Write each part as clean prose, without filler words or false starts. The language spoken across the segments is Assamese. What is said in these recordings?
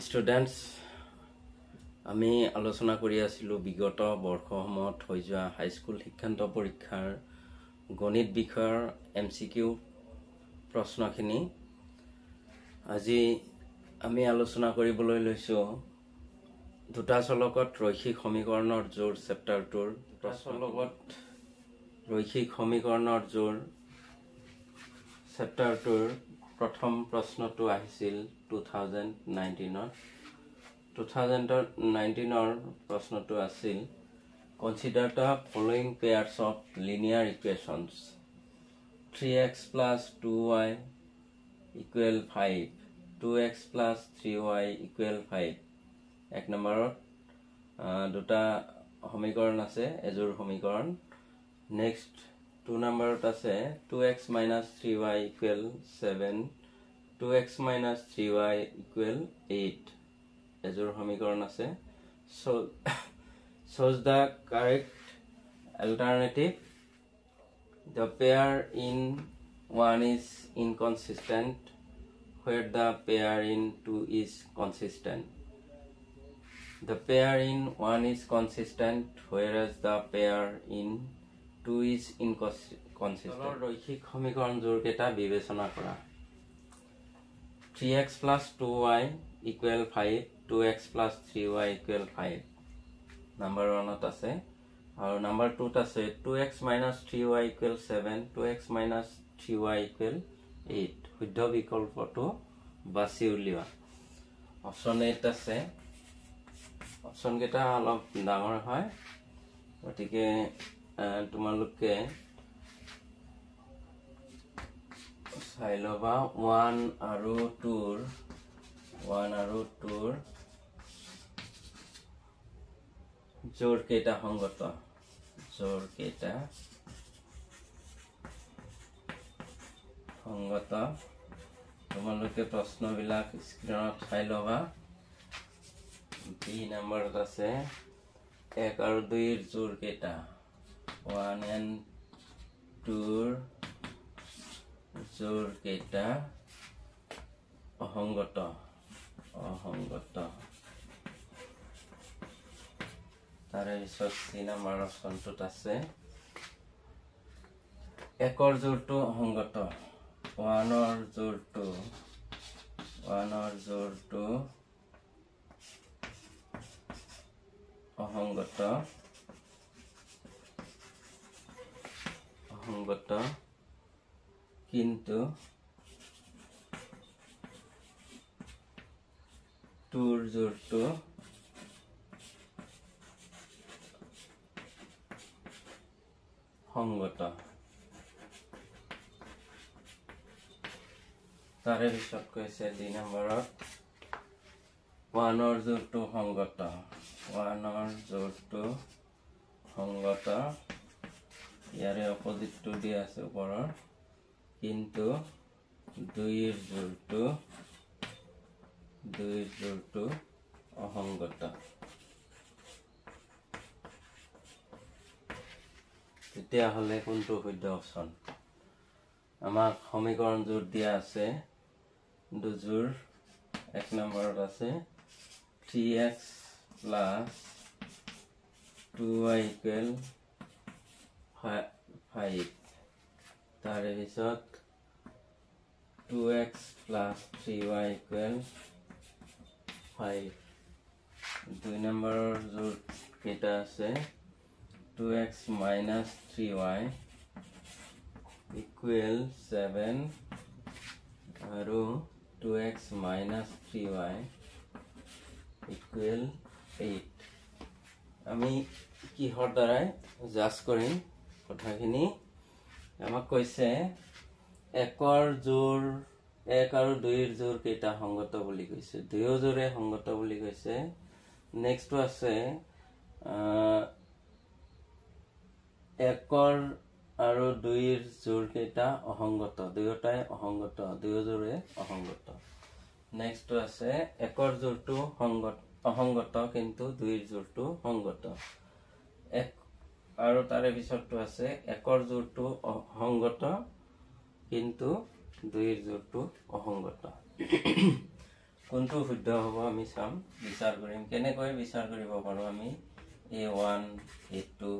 Students, আমি আলোচনা কৰি আছিলো বিগত বৰ্ষসমূহত হৈ যোৱা হাইস্কুল শিক্ষান্ত পৰীক্ষাৰ গণিত বিষয়ৰ এমসিকিউ প্ৰশ্নখিনি। আজি আমি আলোচনা কৰিবলৈ লৈছো দুটা চলকত ৰৈখিক সমীকৰণৰ জোৰ চেপ্টাৰটোৰ চলকত ৰৈখিক সমীকৰণৰ জোৰ চেপ্টাৰটোৰ প্ৰথম প্ৰশ্নটো আহিছিল 2019 প্ৰশ্নটো আছিল Consider the following pairs of linear equations 3x plus 2y equal 5 2x plus 3y equal 5 এক নম্বৰত দুটা সমীকৰণ আছে এজোৰ সমীকৰণ নেক্সট 2 নম্বৰত আছে 2x minus 3y equal 7 2x minus 3y equal 8 এজোৰ সমীকৰণ আছে so shows the correct alternative the pair in 1 is inconsistent where the pair in 2 is consistent the pair in 1 is consistent whereas the pair in 2 is inconsistent রৈখিক সমীকরণ জোর কেটা বিবেচনা করা 3x plus 2y equal 5 2x plus 3y equal 5 number 1 আছে আৰু number 2 আছে 2x minus 3y equal 7 2x minus 3y equal 8 শুদ্ধ বিকল্পটো বাছি উলিওৱা অপচন 8 আছে অপচন কেটা অলপ ডাঙৰ হয় গতিকে তোমালোকে চাই লবা 1 আৰু 2 জোৰ কেটা সংগত তোমালোকে প্ৰশ্নবিলাক স্ক্ৰীনত চাই লবা বি নম্বৰত আছে 1 আৰু 2 ৰ জোৰ কেটা 1 and 2 জোৰ কেটা অসংগত তাৰে পিছত 3 নম্বৰ অপচনটোত আছে 1 ৰ জোৰটো অসংগত 1 ৰ জোৰটো অসংগত কিন্তু 2 ৰ জোৰটো সংগত তাৰে পিছত কৈছে 2 নম্বৰত 1 ৰ জোৰটো সংগত ইয়াৰে অপোজিটটো দিয়া আছে ওপৰৰ কিন্তু 2 ৰ জোৰটো অসংগত তেতিয়া হলে কোনটো শুদ্ধ অপচন আমাক সমীকৰণ জোৰ দিয়া আছে দুজোৰ এক নম্বৰত আছে 3x plus 2y equal 5 তাৰে পিছত 2x plus 3y equal 5 2 নম্বৰৰ জোৰ কেটা আছে 2x minus 3y equal 7 আৰু 2x minus 3y equal 8 আমি কিহৰ দ্বাৰাই জাজ কৰিম কথাখিনি আমাক কৈছে 1 আৰু 2 ৰ জোৰ কেটা সংগত বুলি কৈছে 2 জোৰে সংগত বুলি কৈছে নেক্সটটো আছে 1 আৰু 2 ৰ জোৰ কেটা অসংগত দুয়োটাই অসংগত 2 জোৰে অসংগত নেক্সটটো আছে 1 ৰ জোৰটো অসংগত কিন্তু 2 ৰ জোৰটো সংগত আৰু তাৰে পিছতটো আছে 1 ৰ জোৰটো সংগত কিন্তু 2 ৰ জোৰটো অসংগত কোনটো শুদ্ধ হ'ব আমি চাম বিচাৰ কৰিম কেনেকৈ বিচাৰ কৰিব পাৰো আমি a1 a2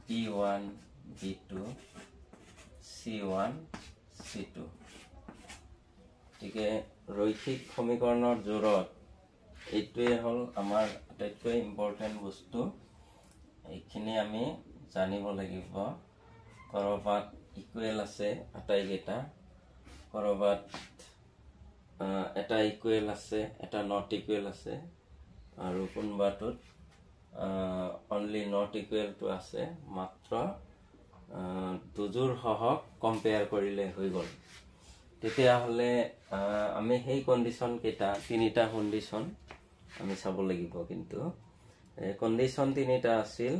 b1 b2 c1 c2 গতিকে ৰৈখিক সমীকৰণৰ জোৰত এইটোৱে হল আমাৰ আটাইতকৈ ইম্পৰ্টেন্ট বস্তু এইখিনি আমি জানিব লাগিব কৰবাত ইকুৱেল আছে আটাইকেইটা কৰবাত এটা ইকুৱেল আছে এটা নট ইকুৱেল আছে আৰু কোনবাটোত অনলি নট ইকুৱেল টু আছে মাত্ৰ দুজোৰ সহক কম্পেয়াৰ কৰিলে হৈ গল তেতিয়া হলে আমি সেই কন্ডিশন কেটা তিনিটা কন্ডিশন আমি চাব লাগিব কিন্তু কন্ডিশন তিনিটা আছিল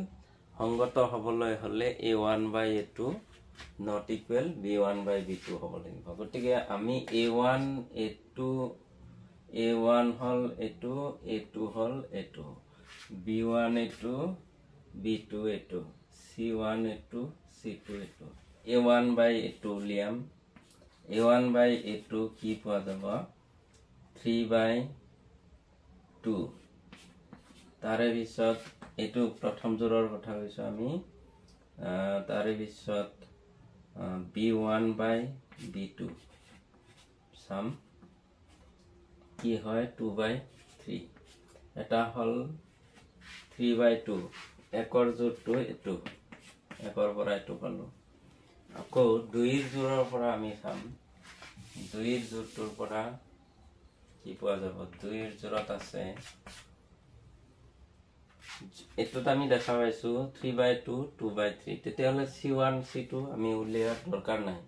সংগত হবলৈ হলে a1 by a2 not equal b1 by b2 হ'ব লাগিব গতিকে আমি a1 a2 a1 hall a2 a2 hall a2 b1 a2 b2 a2 c1 a2 c2 a2 a1 by a2 Liam a1 by a2 কি পোৱা যাব 3 by 2 তাৰে পিছত এটো প্ৰথম জোৰৰ কথা কৈছো আমি তাৰে পিছত b1 by b2 sum কি হয় 2 by 3 এটা হল 3 by 2 একৰ জোৰটো এটো একৰ পৰা এটো পালো আকৌ দুইৰ জোৰৰ পৰা আমি চাম দুইৰ জোৰটোৰ পৰা কি পোৱা যাব দুইৰ জোৰত আছে এটোত আমি দেখা পাইছো 3 by 2 2 by 3 তেতিয়া হলে c1 c2 আমি উলিয়াৰ দৰকাৰ নাই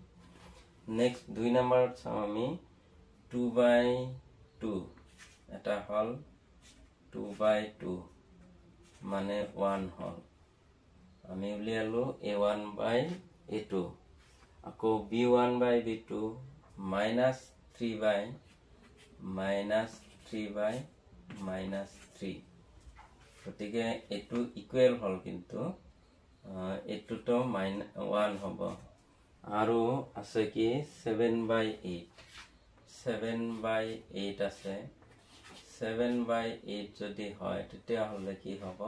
নেক্সট দুই নম্বৰত চাম আমি 2 by 2 এটা হল 2 by 2 মানে 1 হল আমি উলিয়ালো a1 by a2 আকৌ b1 by b2 minus 3 by minus 3 গতিকে এটো ইকুৱেল হল কিন্তু এটো তো 1 হ'ব আৰু আছে কি 7 by 8 7 by 8 আছে 7 by 8 যদি হয় তেতিয়া হলে কি হ'ব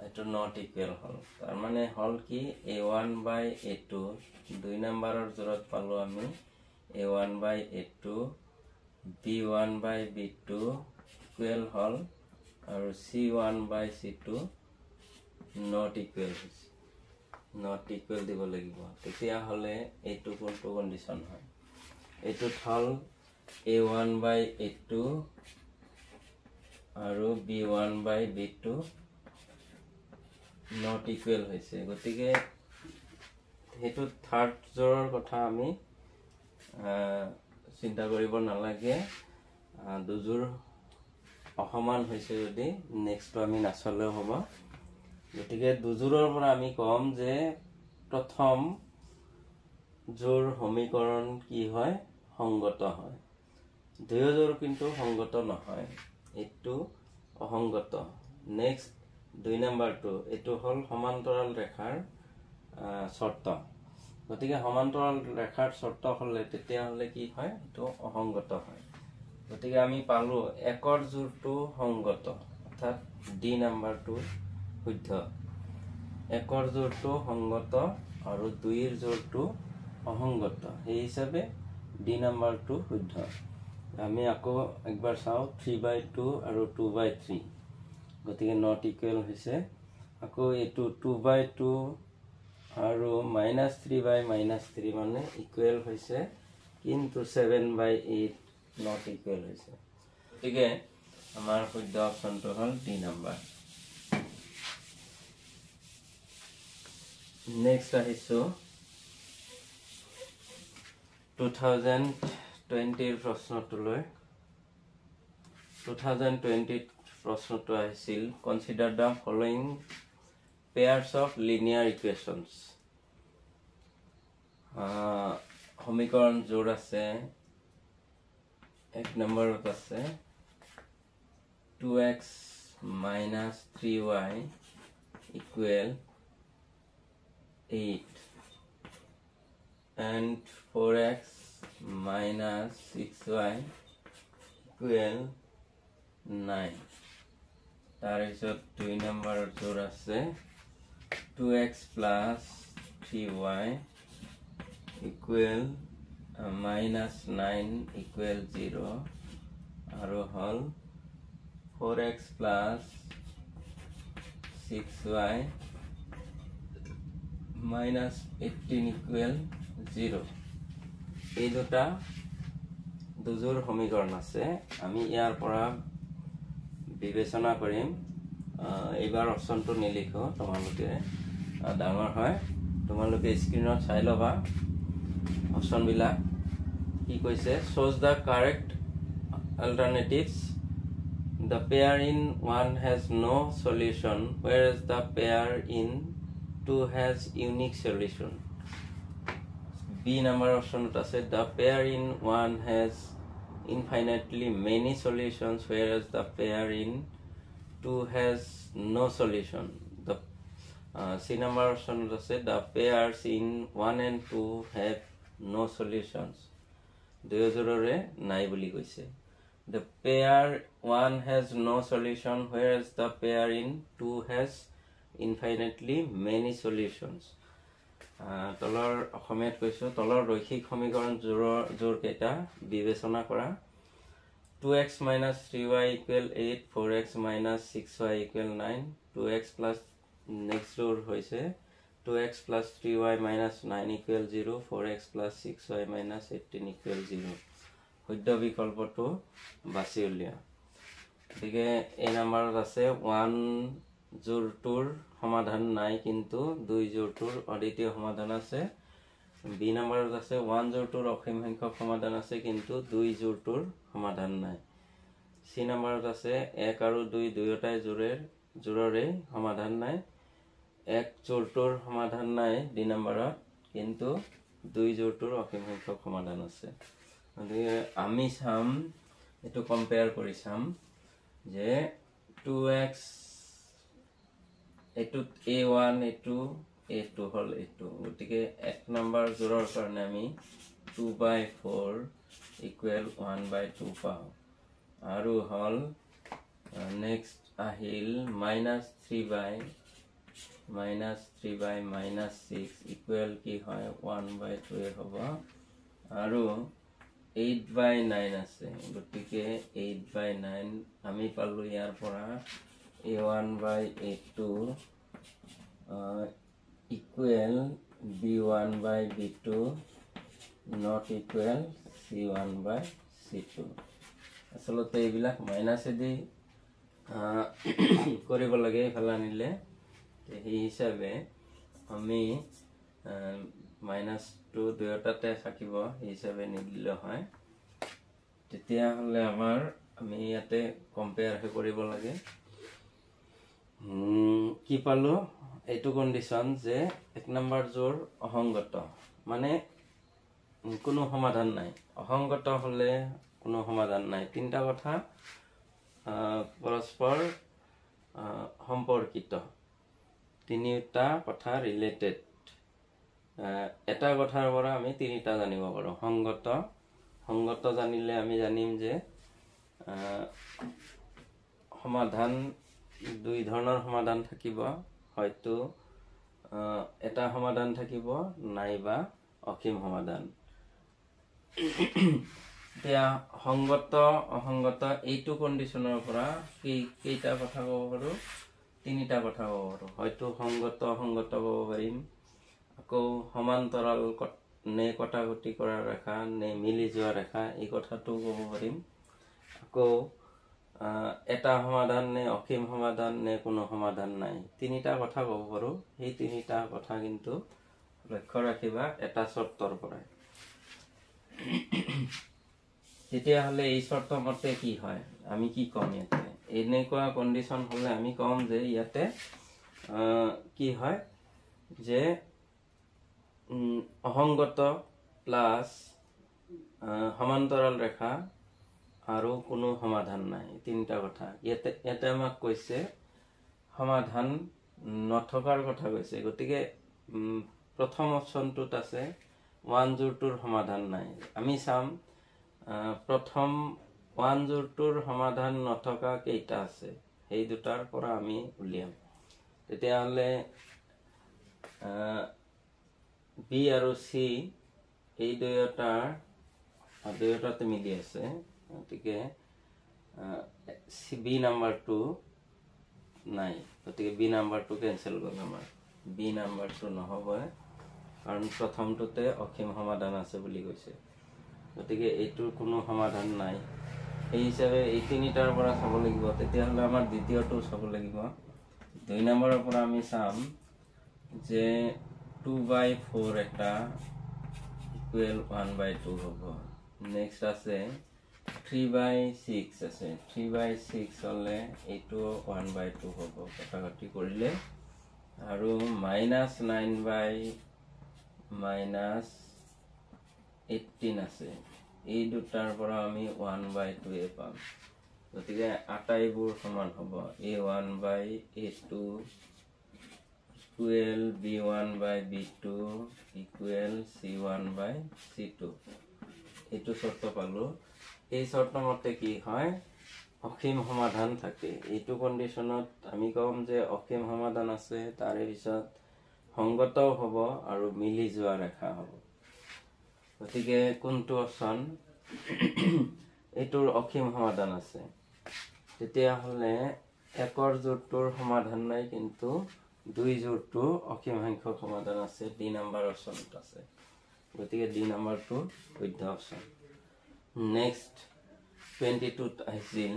এটো নট ইকুৱেল হল তাৰ মানে হল কি a1 by a2 দুই নম্বৰৰ জোৰত পালো আমি a1 by a2 b1 by b2 equal হল আৰু c1 by c2 not equal not equal দিব লাগিব তেতিয়া হলে এটো কোনটো কন্ডিশন হয় এটো হল a1 by a2 আৰু b1 by b2 not equal হৈছে গতিকে হেতু থাৰ্ড জোৰৰ কথা আমি চিন্তা কৰিব নালাগে দুজোৰ অসমান হৈছে যদি নেক্সট আমি নাছলেও হ'ব গতিকে দুজোৰৰ পৰা আমি কম যে প্ৰথম জোৰ সমীকৰণ কি হয় সংগত হয় দুয়োজোৰ কিন্তু সংগত নহয় এটো অসংগত নেক্সট দুই নম্বৰটো এটো হল সমান্তৰাল ৰেখাৰ শৰ্ত গতিকে সমান্তৰাল ৰেখাৰ শৰ্ত হলে তেতিয়া হলে কি হয় এটো অসংগত হয় গতিকে আমি পালো একৰ জোৰটো সংগত অৰ্থাৎ ডি নাম্বাৰটো শুদ্ধ একৰ জোৰটো সংগত আৰু দুইৰ জোৰটো অসংগত এই হিচাপে ডি নাম্বাৰটো শুদ্ধ আমি আকৌ একবাৰ চাও 3 by 2 আৰু 2 by 3 গতিকে নট ইকুৱেল হৈছে আকৌ এটো 2 by 2 আৰু -3 by -3 মানে ইকুৱেল হৈছে কিন্তু 7 by 8 not equal হৈছে গতিকে আমাৰ শুদ্ধ অপচনটো হল ডি নাম্বাৰ নেক্সট আহিছো 2020 ৰ প্ৰশ্নটোলৈ 2020 প্ৰশ্নটো আহিছিল consider the following pairs of linear equations সমীকৰণ জোৰ আছে এক নম্বৰত আছে 2x minus 3y equal 8 and 4x minus 6y equal 9 তাৰপিছত 2 নম্বৰ জোৰ আছে 2x plus 3y equal minus 9 equal 0 আৰু হল 4x plus 6y minus 18 equal 0 এই দুটা দুজোৰ সমীকৰণ আছে আমি ইয়াৰ পৰা বিবেচনা কৰিম এইবাৰ অপশনটো নিলিখো তোমালোকে ডাঙৰ হয় তোমালোকে স্ক্ৰিনত চাই লবা অপশন বিলাক কি কৈছে shows the correct alternatives the pair in 1 has no solution whereas the pair in 2 has unique solution B number option আছে the pair in 1 has infinitely many solutions whereas the pair in 2 has no solution the C number option আছে the pairs in 1 and 2 have no solutions দুয়োজোৰৰে নাই বুলি কৈছে the pair 1 has no solution whereas the pair in 2 has infinitely many solutions তলৰ অসমীয়াত কৈছো তলৰ ৰৈখিক সমীকৰণ জোৰ কেইটা বিবেচনা কৰা 2x minus 3y equal 8 4x minus 6y equal 9 2x plus next জোৰ হৈছে 2x plus 3y minus 9 equal 0 4x plus 6y minus 18 equal 0 শুদ্ধ বিকল্পটো বাছি উলিয়া গতিকে এই নম্বৰত আছে 1 জোৰটোৰ সমাধান নাই কিন্তু 2 জোৰটোৰ অদ্বিতীয় সমাধান আছে বি নম্বৰত আছে 1 জোৰটোৰ অসীম সংখ্যক সমাধান আছে কিন্তু 2 জোৰটোৰ সমাধান নাই সি নম্বৰত আছে 1 আৰু 2 দুয়োটাই জোৰৰে সমাধান নাই 1 জোৰটোৰ সমাধান নাই ডি নম্বৰত কিন্তু 2 জোৰটোৰ অসীম সংখ্যক সমাধান আছে গতিকে আমি চাম এটো কম্পেয়াৰ কৰি চাম যে 2x এটো a1 এটো a2 হল এটো গতিকে 1 নম্বৰ জোৰৰ কাৰণে আমি 2/4 equal 1/2 পাও আৰু হল নেক্সট আহিল -3/-6 equal কি হয় 1/2 হ'ব আৰু 8/9 আছে গতিকে 8/9 আমি পালো ইয়াৰ পৰা a1/a2 equal b1/b2 not equal c1/c2 আসলতে এইবিলাক মাইনাস এদি কৰিব লাগে ফলা নিলে এই হিসাবে আমি -2 দুয়োটাতে থাকিব এই হিসাবে নিদিলে হয় তেতিয়া হলে আমাৰ আমি ইয়াতে কম্পেয়াৰ কৰিব লাগে কি পালো এইটো কন্ডিশন যে 1 নম্বৰ জোৰ অসংগত মানে কোনো সমাধান নাই অসংগত হলে কোনো সমাধান নাই তিনটা কথা পৰস্পৰ সম্পৰ্কিত তিনিটা কথা ৰিলেটেড এটা কথাৰ পৰা আমি তিনিটা জানিব পাৰো সংগত জানিলে আমি জানিম যে সমাধান দুই ধৰণৰ সমাধান থাকিব হয়তো এটা সমাধান থাকিব নাইবা অসীম সমাধান এতিয়া সংগত অসংগত এইটো কন্ডিশনৰ পৰা কেইটা কথা ক'ব পাৰো তিনিটা কথা ক'ব পাৰো হয়তো সংগত অসংগত ক'ব পাৰিম আকৌ সমান্তৰাল নে কটাকটি কৰা ৰেখা নে মিলি যোৱা ৰেখা এই কথাটো ক'ব পাৰিম আকৌ এটা সমাধান নে অসীম সমাধান নে কোনো সমাধান নাই তিনিটা কথা ক'ব পাৰো এই তিনিটা কথা কিন্তু লক্ষ্য ৰাখিবা এটা শৰ্তৰ পৰা তেতিয়া হলে এই শৰ্ত মতে কি হয় আমি কি কম ইয়াতে এনেকুৱা কন্ডিশন হলে আমি কম যে ইয়াতে কি হয় যে অসংগত প্লাস সমান্তৰাল ৰেখা আৰু কোনো সমাধান নাই তিনটা কথা ইয়াতে আমাক কৈছে সমাধান নথকাৰ কথা কৈছে গতিকে প্ৰথম অপচনটোত আছে 1 জোৰটোৰ সমাধান নাই আমি চাম প্ৰথম ওৱান জোৰটোৰ সমাধান নথকা কেইটা আছে সেই দুটাৰ পৰা আমি উলিয়াম তেতিয়াহ'লে বি আৰু সি এই দুয়োটাতে মিলি আছে গতিকে বি নাম্বাৰটো নাই গতিকে বি নাম্বাৰটো কেনচেল গ'ল আমাৰ বি নাম্বাৰটো নহ'ব কাৰণ প্ৰথমটোতে অসীম সমাধান আছে বুলি কৈছে গতিকে এইটোৰ কোনো সমাধান নাই এই হিচাপে এই তিনিটাৰ পৰা চাব লাগিব তেতিয়াহ'লে আমাৰ দ্বিতীয়টো চাব লাগিব 2 নম্বৰৰ পৰা আমি চাম যে 2/4 এটা ইকুৱেল 1/2 হ'ব নেক্সট আছে 3/6 আছে 3/6 হ'লে এইটো 1/2 হ'ব কটাকটি কৰিলে আৰু -9/-18 আছে এই দুটাৰ পৰা আমি 1/2 পাম গতিকে আটাইবোৰ সমান হ'ব a1/a2 equal b1/b2 equal c1/c2 এইটো শর্ত পালো এই শর্ত মতে কি হয় অসীম সমাধান থাকে এইটো কন্ডিশনত আমি কম যে অসীম সমাধান আছে তাৰে পিছত সংগতও হ'ব আৰু মিলি যোৱা ৰেখা হ'ব গতিকে কোনটো অপচন এইটোৰ অসীম সমাধান আছে তেতিয়াহ'লে একৰ জোৰটোৰ সমাধান নাই কিন্তু দুই জোৰটো অসীম সংখ্যক সমাধান আছে ডি নাম্বাৰ অপচনত আছে গতিকে ডি নাম্বাৰটো বৈধ অপচন নেক্সট 22 আহিছিল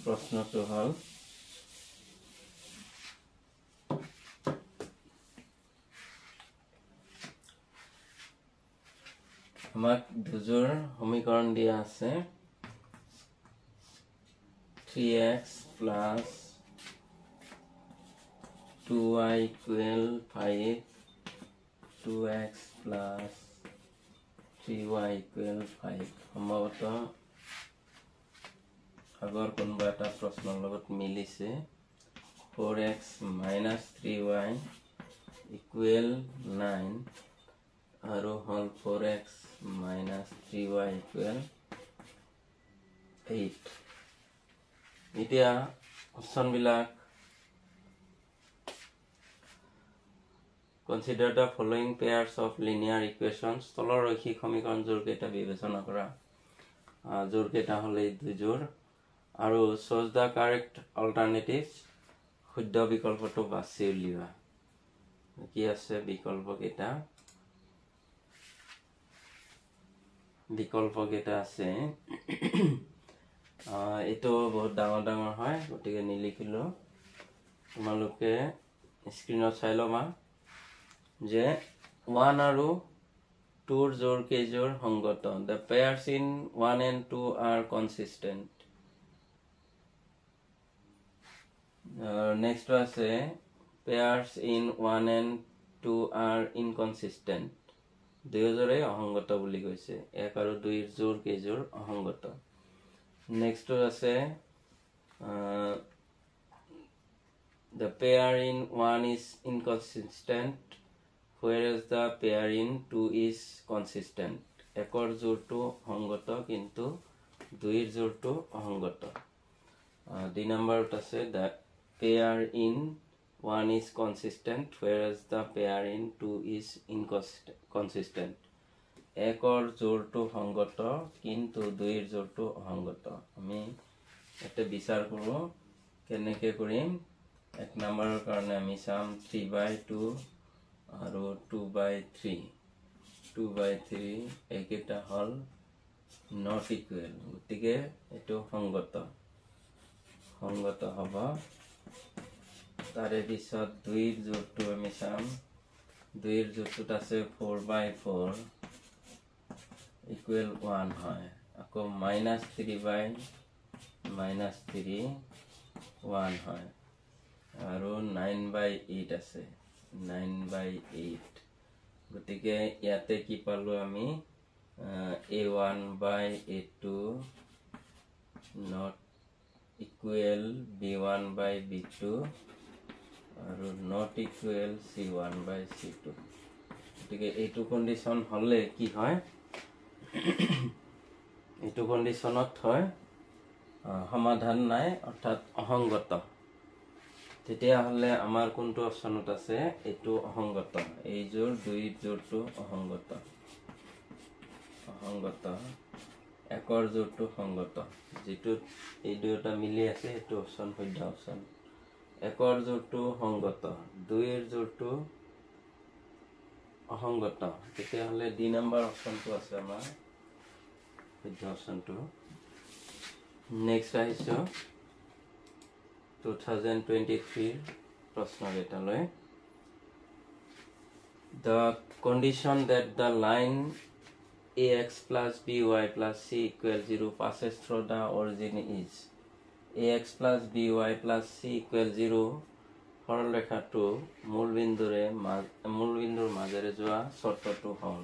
প্ৰশ্নটো হ'ল আমাক দুজোৰ সমীকৰণ দিয়া আছে 3x plus 2y equal 5 2x plus 3y equal 5 সম্ভৱত আগৰ কোনোবা এটা প্ৰশ্নৰ লগত মিলিছে 4x minus 3y equal 9 আৰু হ'ল 4x minus 3y equal 8 এতিয়া অপচন বিলাক Consider the following pairs of linear equations. তলৰ ৰৈখিক সমীকৰণ জোৰ কেইটা বিবেচনা কৰা জোৰ কেইটা হ'লে দুই জোৰ আৰু choose the correct alternatives শুদ্ধ বিকল্পটো বাছি উলিওৱা কি আছে বিকল্প কেইটা আছে এটো বহুত ডাঙৰ হয় গতিকে নিলিখিলো তোমালোকে স্ক্ৰিনত চাই লবা যে 1 আৰু 2 ৰ জোৰ কেইজোৰ সংগত the pairs in 1 and 2 are consistent next আছে pairs in 1 and 2 are inconsistent দুয়োজোৰে অসংগত বুলি কৈছে 1 আৰু 2 ৰ জোৰ কেইজোৰ অসংগত next আছে the pair in 1 is inconsistent whereas the pair in 2 is consistent ekor jortu hongoto kintu 2 er jortu ohongoto the number ase the pair in 1 is consistent whereas the pair in 2 is inconsistent ekor jortu hongoto kintu 2 er jortu ohongoto ami ete bichar koro keneke korim ek number karone ami sam 3/2 আৰু 2/3 এইকেইটা হল নট ইকুৱেল গতিকে এটো সংগত হ'ব তাৰে পিছত 2 ৰ জোৰটো আমি চাম 2 ৰ জোৰটোত আছে 4/4 ইকুৱেল 1 হয় আকৌ -3/-3 1 হয় আৰু 9/8 আছে 9/8 গতিকে ইয়াতে কি পালো আমি a1/a2 not equal b1/b2 আৰু not equal c1/c2 গতিকে এইটো কন্ডিশন হলে কি হয় এইটো কন্ডিশনত হয় সমাধান নাই অর্থাৎ অসংগত তেতিয়া হলে আমাৰ কোনটো অপশনত আছে এইটো অসংগত এই জোৰ দুই জোৰটো অসংগত একৰ জোৰটো সংগত যেটো এই দুটা মিলি আছে এটো অপশন শুদ্ধ অপশন একৰ জোৰটো সংগত দুইৰ জোৰটো অসংগত তেতিয়া হলে ডি নাম্বাৰ অপশনটো আছে আমাৰ শুদ্ধ অপশনটো নেক্সট আহিছো 2023 প্ৰশ্ন এটালৈ the condition that the line ax plus by plus c equal 0 passes through the origin is ax plus by plus c equal 0 সৰল ৰেখাটো মূল বিন্দুৰ মাজেৰে যোৱা শৰ্তটো হ'ল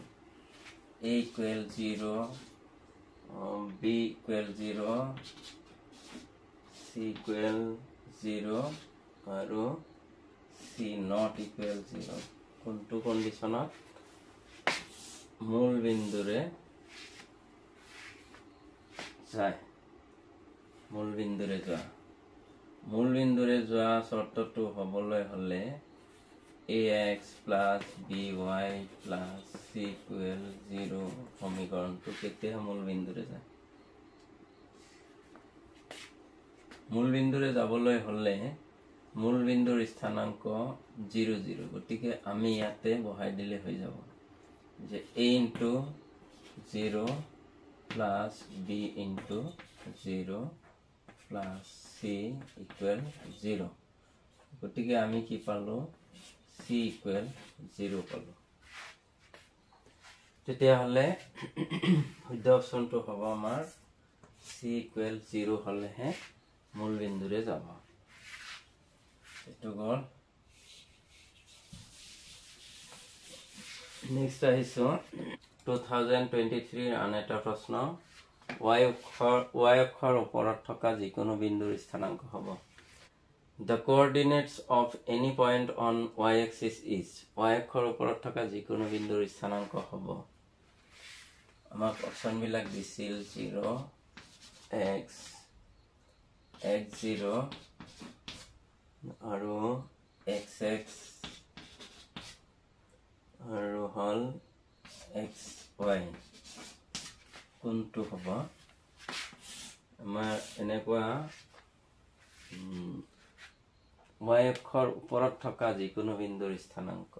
a equal 0 b equal 0 c equal 0 আৰু c not equal 0 কোনটো কন্ডিশনত মূল বিন্দুৰে যায় মূল বিন্দুৰে যোৱা শৰ্তটো হ'বলৈ হলে ax plus by plus c equal 0 সমীকৰণটো কেতিয়া মূল বিন্দুৰে যায় মূল বিন্দুৰে যাবলৈ হলে মূল বিন্দুৰ স্থানাঙ্ক 0 0 গতিকে আমি ইয়াতে বহাই দিলে হৈ যাব যে a into 0 plus b into 0 plus c equal 0 গতিকে আমি কি পালো c equal 0 পালো তেতিয়া হলে শুদ্ধ অপশনটো হ'ব আমাৰ c equal 0 হলেহে মূল বিন্দুৰে যাব এটো গল নেক্সট আহিছো 2023 আন এটা প্ৰশ্ন y অক্ষৰ ওপৰত থকা যিকোনো বিন্দুৰ স্থানাঙ্ক হ'ব the coordinates of any point on y axis is y অক্ষৰ ওপৰত থকা যিকোনো বিন্দুৰ স্থানাঙ্ক হ'ব আমাক অপচন বিলাক দিছিল 0 x x0 আৰু xx আৰু হল xy কোনটো হ'ব আমাৰ এনেকুৱা y অক্ষৰ ওপৰত থকা যিকোনো বিন্দুৰ স্থানাঙ্ক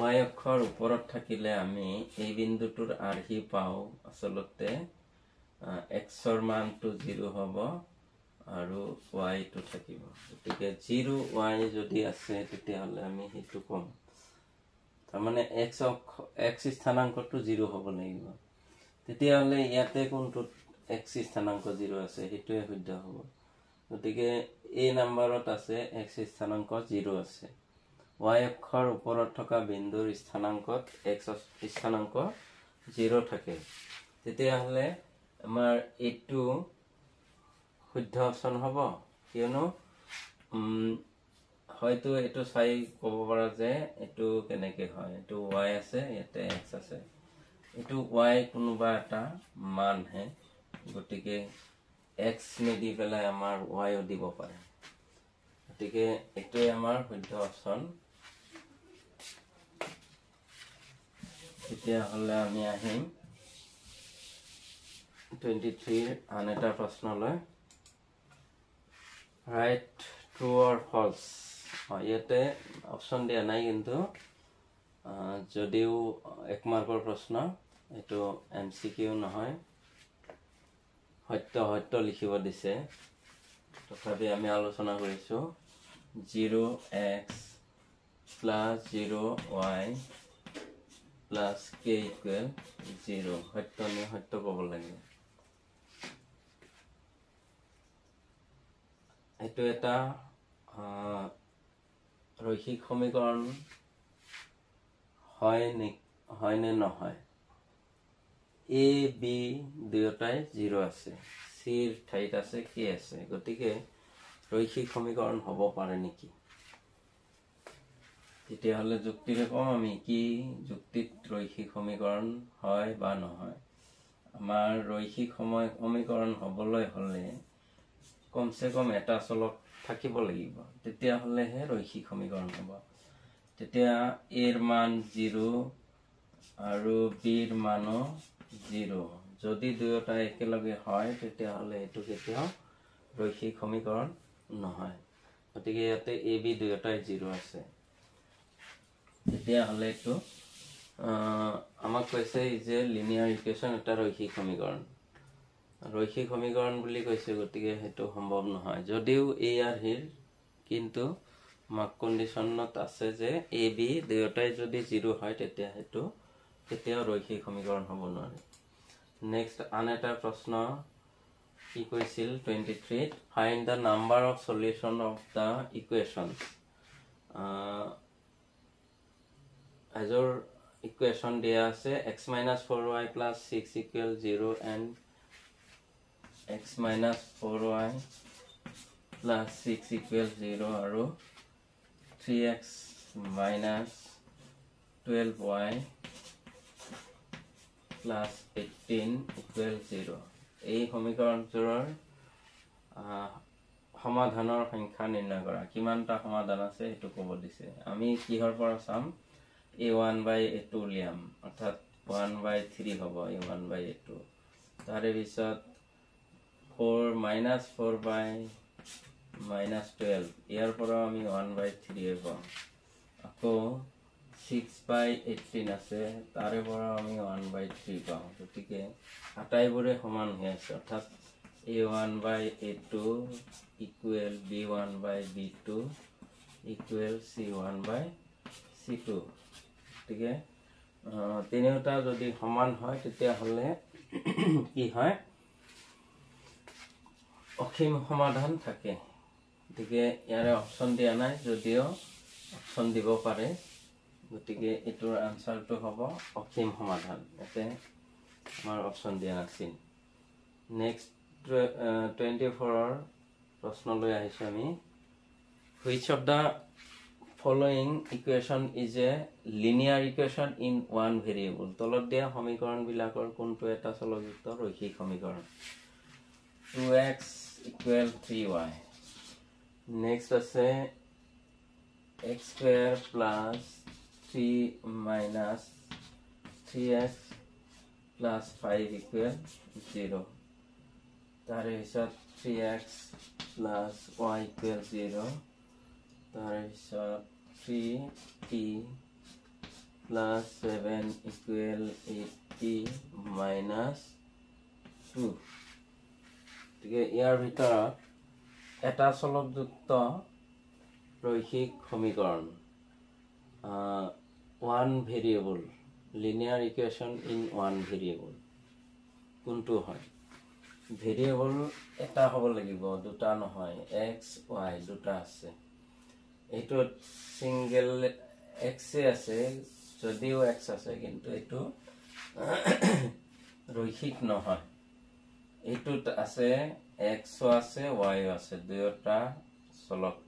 y অক্ষৰ ওপৰত থাকিলে আমি এই বিন্দুটোৰ আৰ্হি পাও আসলতে x ৰ মানটো 0 হ'ব আৰু y টো থাকিব গতিকে 0 y যদি আছে তেতিয়া হলে আমি হেতু কম তাৰ মানে x স্থানাঙ্কটো 0 হ'ব লাগিব তেতিয়া হলে ইয়াতে কোনটো x স্থানাঙ্ক 0 আছে হেতুৱে শুদ্ধ হ'ব গতিকে এই নম্বৰত আছে x স্থানাঙ্ক 0 আছে y অক্ষৰ ওপৰত থকা বিন্দুৰ স্থানাঙ্কত x স্থানাঙ্ক 0 থাকে তেতিয়া হলে আমাৰ এটো শুদ্ধ অপশন হ'ব কিয়নো হয়তো এটো চাই ক'ব পৰা যে এটো কেনেকে হয় এটো y আছে ইয়াতে x আছে এটো y কোনোবা এটা মান হে গতিকে x নিদি পেলাই আমাৰ y ও দিব পাৰে গতিকে এটোই আমাৰ শুদ্ধ অপশন এতিয়া হলে আমি আহিম 23 আন এটা প্ৰশ্নলৈ ৰাইট ট্ৰু অৰ ফলস ইয়াতে অপশন দিয়া নাই কিন্তু যদিও এক মাৰ্কৰ প্ৰশ্ন এটো এমসিকিউ নহয় সত্য লিখিব দিছে তথাপি আমি আলোচনা কৰিছো 0x plus 0y plus k equal 0 সত্য ক'ব লাগে এটো এটা রৈখিক সমীকরণ হয় নে নহয় a b দুয়োটাই 0 আছে c ৰ ঠাইত আছে k আছে গতিকে ৰৈখিক সমীকৰণ হ'ব পাৰে নেকি তেতিয়াহ'লে যুক্তিৰে কম আমি কি যুক্তিত ৰৈখিক সমীকৰণ হয় বা নহয়। আমাৰ ৰৈখিক সমীকৰণ হ'বলৈ হ'লে কমচে কম এটা চলক থাকিব লাগিব, তেতিয়াহ'লেহে ৰৈখিক সমীকৰণ হ'ব। তেতিয়া এৰ মান 0 আৰু বিৰ মানো 0। যদি দুয়োটা একেলগে হয় তেতিয়াহ'লে এইটো কেতিয়াও ৰৈখিক সমীকৰণ নহয়। গতিকে ইয়াতে এ বি দুয়োটাই 0 আছে। তেতিয়াহ'লে এইটো আমাক কৈছে যে লিনিয়াৰ ইকুৱেশ্যন এটা ৰৈখিক সমীকৰণ। ৰৈখিক সমীকৰণ বুলি কৈছে, গতিকে সেইটো সম্ভৱ নহয়। যদিও এ আৰ হিৰ, কিন্তু মাক কণ্ডিশ্যনত আছে যে এ বি দুয়োটাই যদি 0 হয় তেতিয়া সেইটো কেতিয়াও ৰৈখিক সমীকৰণ হ'ব নোৱাৰে। নেক্সট আন এটা প্ৰশ্ন কি কৈছিল 23 find the number of solution of the equations. এজৰ ইকুৱেশ্যন দিয়া আছে x - 4y + 6 = 0 and x - 4y + 6 = 0 আৰু 3x - 12y + 18 = 0। এই সমীকৰণটোৰ সমাধানৰ সংখ্যা নিৰ্ণয় কৰা। কিমানটা সমাধান আছে সেইটো ক'ব দিছে। আমি কিহৰ পৰা চাম, a1/a2 উলিয়াম, অৰ্থাৎ 1/3 হ'ব a1/a2। তাৰে পিছত 4/-4/-12, ইয়াৰ পৰা আমি 1/3 পাম। আকৌ 6/18 আছে, তাৰে পৰা আমি 1/3 পাওঁ। গতিকে আটাইবোৰে সমান হৈ আছে, অৰ্থাৎ a1/a2 = b1/b2 = c1/c2। গতিকে তিনিওটা যদি সমান হয় তেতিয়াহ'লে কি হয়, অসীম সমাধান থাকে। গতিকে ইয়াৰে অপশ্যন দিয়া নাই, যদিও অপশ্যন দিব পাৰে। গতিকে এইটোৰ আনচাৰটো হ'ব অসীম সমাধান। ইয়াতে আমাৰ অপশ্যন দিয়া নাছিল। নেক্সট 24ৰ প্ৰশ্নলৈ আহিছোঁ আমি। Which of the following equation is a linear equation in one variable. তলত দিয়া সমীকৰণবিলাকৰ কোনটো এটা চলকযুক্ত ৰৈখিক সমীকৰণ। 2x = 3y। নেক্সট আছে x² + 3 - 3x + 5 = 0। তাৰে পিছত 3x + y = 0। তাৰে পিছত 3t + 7 = 8t - 2। গতিকে ইয়াৰ ভিতৰত এটা চলকযুক্ত ৰৈখিক সমীকৰণ, one variable, linear equation in one variable কোনটো হয়। ভেৰিয়েবল এটা হ'ব লাগিব, দুটা নহয়। x y দুটা আছে। এইটোত ছিংগেল এক্সে আছে, যদিও x আছে, কিন্তু এইটো ৰৈখিক নহয়। এইটোত আছে xও আছে yও আছে,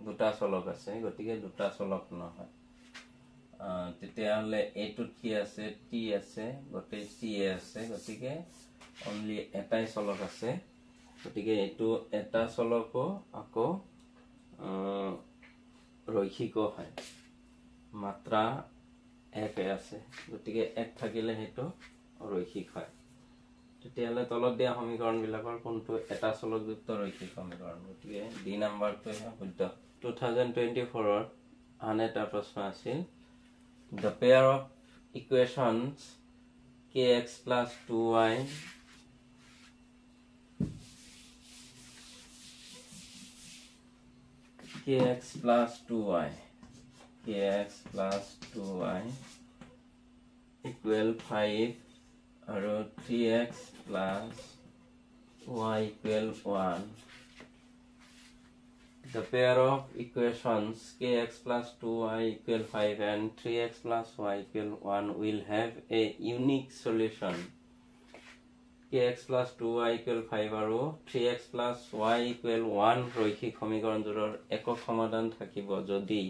দুটা চলক আছে, গতিকে দুটা চলক নহয়। তেতিয়াহ'লে এইটোত কি আছে, t আছে, গোটেই t আছে, গতিকে অনলি এটাই চলক আছে। গতিকে এইটো এটা চলকো আকৌ ৰৈখিকো হয়, মাত্ৰা 1 আছে। গতিকে 1 থাকিলে সেইটো ৰৈখিক হয়। তেতিয়াহ'লে তলত দিয়া সমীকৰণবিলাকৰ কোনটো এটা চলকযুক্ত ৰৈখিক সমীকৰণ। গতিকে ডি নাম্বাৰটোহে শুদ্ধ। 2024ৰ আন এটা প্ৰশ্ন আছিল, the pair of equations kx + 2y kx + 2y = 5 আৰু 3x + y = 1. The pair of equations kx + 2y = 5 and 3x + y = 1 will have a unique solution. kx + 2y = 5 আৰু 3x + y = 1 ৰৈখিক সমীকৰণটোৰ একক সমাধান থাকিব যদি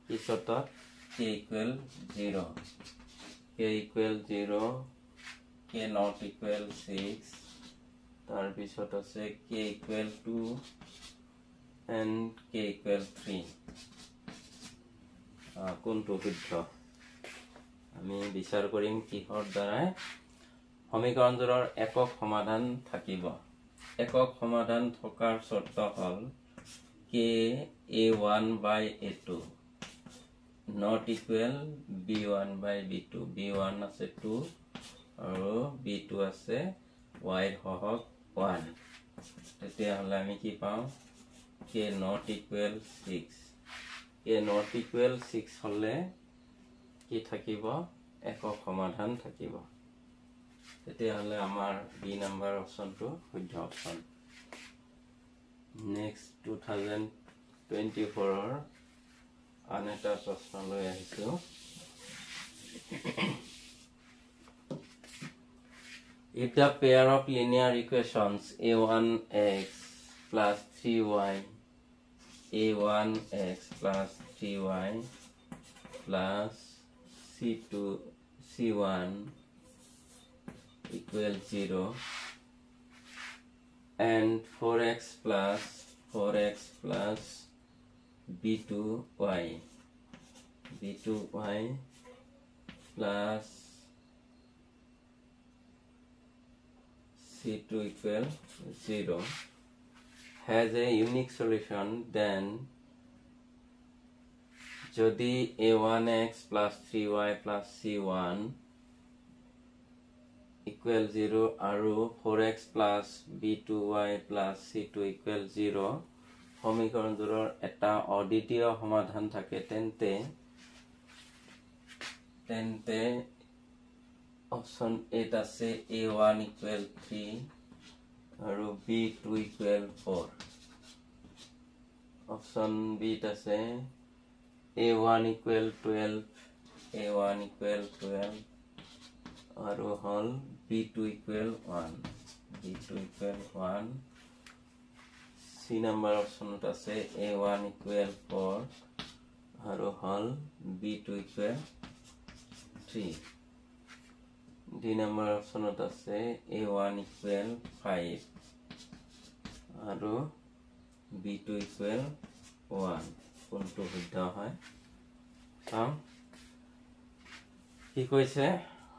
কি শর্তত k equal 0 k equal 0 k not equal 6 তার পিছত আছে k equal 2 and k equal 3 কোনটো শুদ্ধ আমি বিচাৰ কৰিম কিহৰ দ্বাৰা সমীকৰণজোৰৰ একক সমাধান থাকিব একক সমাধান থকাৰ শৰ্ত হল k a1 by a2 not equal b1 by b2 b1 আছে 2 আৰু b2 আছে y হহক 1 তেতিয়া হলে আমি কি পাওঁ k not equal 6 k not equal 6 হলে কি থাকিব একক সমাধান থাকিব তেতিয়া হলে আমাৰ বি নাম্বাৰ অপচনটো শুদ্ধ অপচন নেক্সট 2024 ৰ আন এটা প্ৰশ্ন লৈ আহিছো If the pair of linear equations a1x plus 3y a1x plus 3y plus c1 equal 0 and 4x plus b2y plus c2 equal 0 has a unique solution, then যদি a1x plus 3y plus c1 equal 0 আৰু 4x plus b2y plus c2 equal 0 সমীকৰণজোৰৰ এটা অদ্বিতীয় সমাধান থাকে তেন্তে অপশন A আছে a1 equal 3 আৰু b2 equal 4 অপশন B আছে a1 equal 12 আৰু হল b2 equal 1 C number অপশনত আছে a1 equal 4 আৰু হল b2 equal 3 D number অপশনত আছে a1 equal 5 আৰু b2 equal 1 কোনটো শুদ্ধ হয় চাম কি কৈছে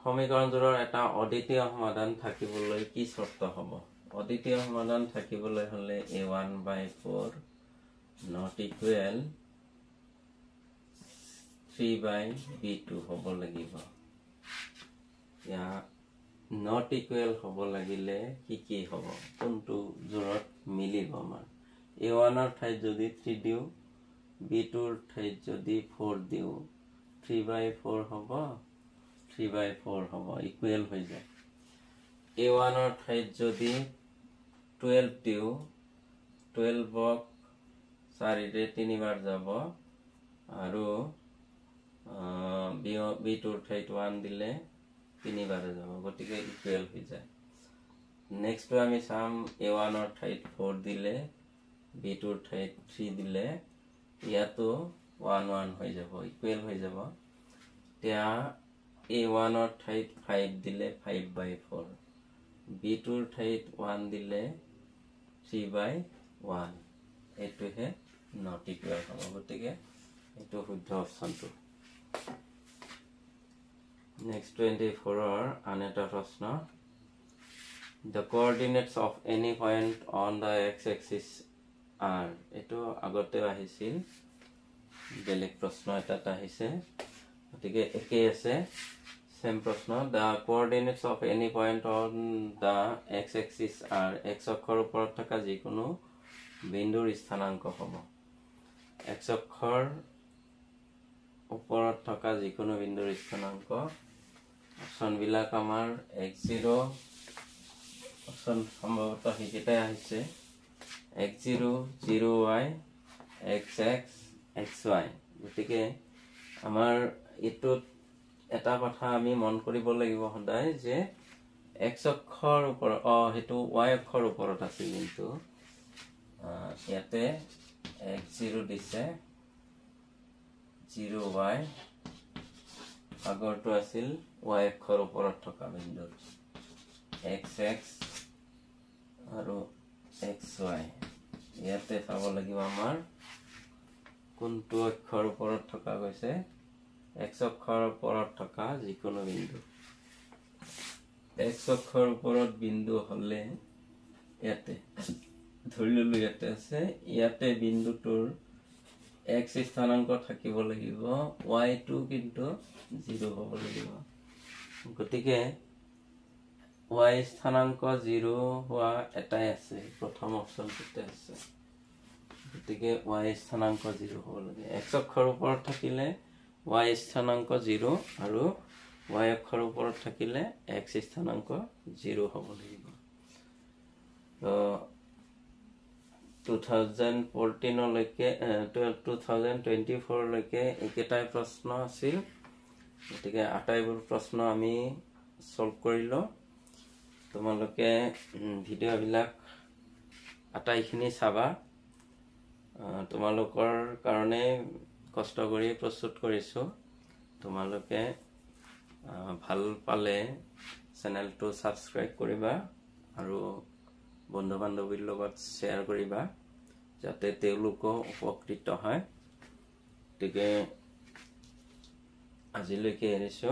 সমীকৰণজোৰৰ এটা অদ্বিতীয় সমাধান থাকিবলৈ কি শৰ্ত হ'ব অদ্বিতীয় সমাধান থাকিবলৈ হলে a1 by 4 not equal 3 by b2 হ'ব লাগিব ইয়া not equal হ'ব লাগিলে কি হ'ব কোনটো জোৰত মিলিব আমাৰ a1 ৰ ঠাইত যদি 3 দিও b2 ৰ ঠাইত যদি 4 দিও 3 by 4 হ'ব 3 by 4 হ'ব ইকুৱেল হৈ যায় a1 ৰ ঠাইত যদি 12 দিও 12 ক 4 ৰে 3 বাৰ যাব আৰু b2 ৰ ঠাইত 1 দিলে 3 বাৰ যাব গতিকে ইকুৱেল হৈ যায় নেক্সট আমি চাম a1 ৰ ঠাইত 4 দিলে b2 ৰ ঠাইত 3 দিলে ইয়াতো 1 1 হৈ যাব ইকুৱেল হৈ যাব এতিয়া a1 ৰ ঠাইত 5 দিলে 5 by 4 b2 ৰ ঠাইত 1 দিলে 3 by 1 এটোহে not equal হ'ব গতিকে এটো শুদ্ধ অপচনটো Next 24 or another प्रश्न The coordinates of any point on the x-axis are এটো আগতে আহিছিল বেলেগ প্ৰশ্ন এটা আহিছে গতিকে একে আছে সেম প্ৰশ্ন The coordinates of any point on the x-axis are x অক্ষৰ ওপৰত থকা যিকোনো বিন্দুৰ স্থানাংক হ'ব x অক্ষৰ ওপৰত থকা যিকোনো বিন্দুৰ স্থানাংক অপশন বিলাক আমাৰ x0 অপশন সম্ভৱতঃ হিকেটাই আহিছে x0 0y xx xy গতিকে আমাৰ এটো এটা কথা আমি মন কৰিব লাগিব সদায় যে x অক্ষৰ ওপৰত হেতু y অক্ষৰ ওপৰত আছে কিন্তু ইয়াতে x0 দিছে 0y আগৰটো আছিল y অক্ষৰ ওপৰত থকা বিন্দু xx আৰু xy ইয়াতে চাব লাগিব আমাৰ কোনটো অক্ষৰ ওপৰত থকা গৈছে x অক্ষৰ ওপৰত থকা যিকোনো বিন্দু x অক্ষৰ ওপৰত বিন্দু হলে ইয়াতে ধৰি ললো ইয়াতে আছে ইয়াতে বিন্দুটোৰ x স্থানাংক থাকিব লাগিব y টো কিন্তু 0 হ'ব লাগিব গতিকে y স্থানাংক 0 হোৱা এটাই আছে প্ৰথম অপচনটোতে আছে গতিকে y স্থানাংক 0 হ'ব লাগে x অক্ষৰ ওপৰত থাকিলে y স্থানাংক 0 আৰু y অক্ষৰ ওপৰত থাকিলে x স্থানাংক 0 হ'ব লাগিব তো 2014 লৈকে 2024 লৈকে একেটাই প্ৰশ্ন আছিল গতিকে আটাইবোৰ প্ৰশ্ন আমি সলভ কৰিলো তোমালোকে ভিডিও বিলাক আটাইখিনি চাবা তোমালোকৰ কাৰণে কষ্ট কৰি প্ৰস্তুত কৰিছো তোমালোকে ভাল পালে চেনেলটো সাবস্ক্ৰাইব কৰিবা আৰু বন্ধু বান্ধৱীৰ লগত শেয়াৰ কৰিবা যাতে তেওঁলোকো উপকৃত হয় গতিকে আজিলৈকে এৰিছো